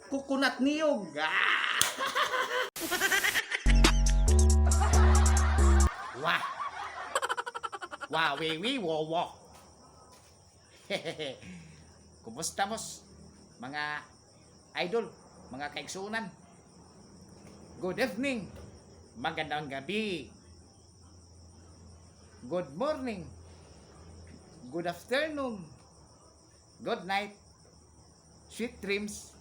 Coconut niyog. Wah. Wah, wiwi, wo, wo. Kumusta mos, mga idol, mga kaigsunan? Good evening, magandang gabi, good morning, good afternoon, good night, sweet dreams.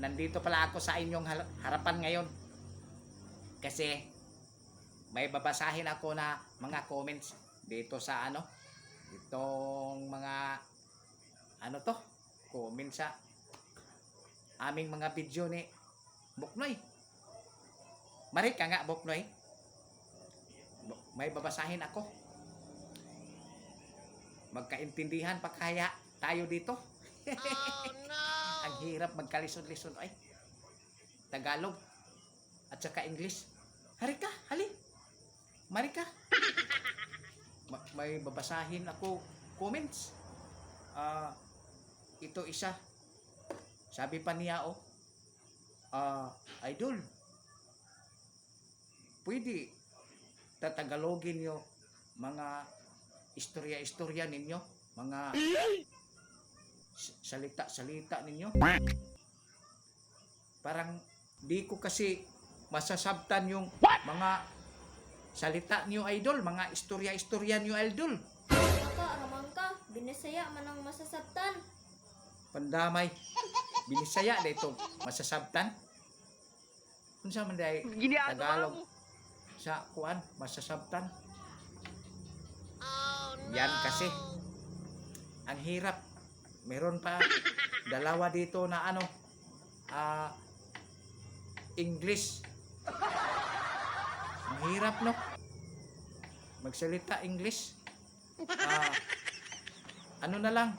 Nandito pala ako sa inyong harapan ngayon kasi may babasahin ako na mga comments dito sa itong mga comments sa aming mga video ni Buknoy. Marika nga, Buknoy. May babasahin ako. Magkaintindihan pa kaya tayo dito? Oh, no! Ang hirap magkalisod-lisod ay. Tagalog at saka English. Harika, hali. Marika. May babasahin ako comments. Ito isa. Sabi pa niya, idol, pwede tatagalogin nyo mga istorya-istorya ninyo, mga salita-salita ninyo. Parang di ko kasi masasabtan yung mga salita niyo, idol, mga istorya-istorya niyo, idol. Aramang ka, binisaya man ang masasabtan. Pandamay, binisaya na ito, masasabtan. Kung sa man dahil Tagalog sa kuan, masasabtan. Oh, no. Yan kasi, ang hirap. Meron pa dalawa dito na English. Ang hirap, no? Magsalita English. Ano na lang?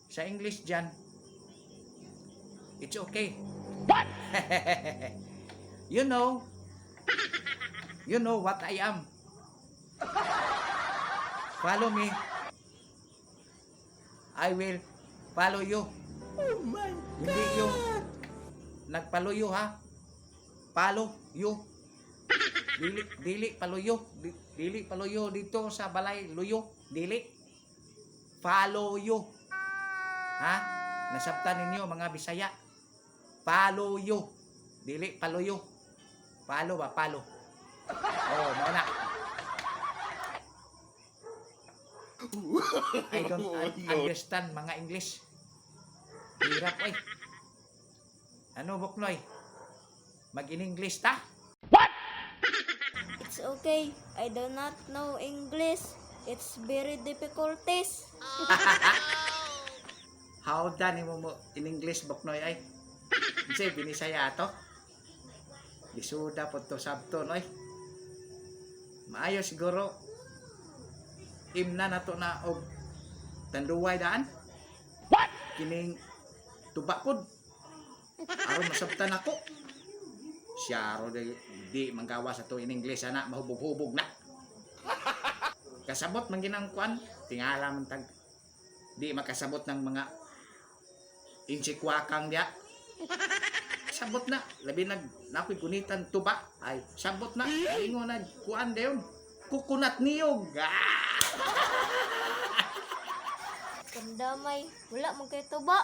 Sa English dyan, it's okay. What? You know what I am. Follow me. I will follow you. Oh my God. Hindi yung nagpaluyo, ha? Follow you. Dili paluyo. Dili paluyo dito sa balay. Luyo. Dili. Follow you. Ha? Nasabtan ninyo mga Bisaya. Follow you. Dili paluyo. Follow ba? Follow. Oh, muna. I don't understand mga English. Hirap, oy. Ano, Buknoy? Mag-in-English ta? What? It's okay. I do not know English. It's very difficulties. How done mo in English, Buknoy, ay? Kasi binisaya ato. Isuda po to sabton, oy. Maayo siguro. Imna na to na og tanduway daan. What? Kining tubakod. Aron masabtan ako. Siya ro di manggawa sa to in English ana, mahubog-hubog na. Kasabot man ginang kuan, tingala man tag di makasabot ng mga insikwakang dia. Sabot na, labi nakoy gunitan tuba ay sabot na. Ingon na kuan dayon. Coconut niyog. Pandamay, wala man kay tuba.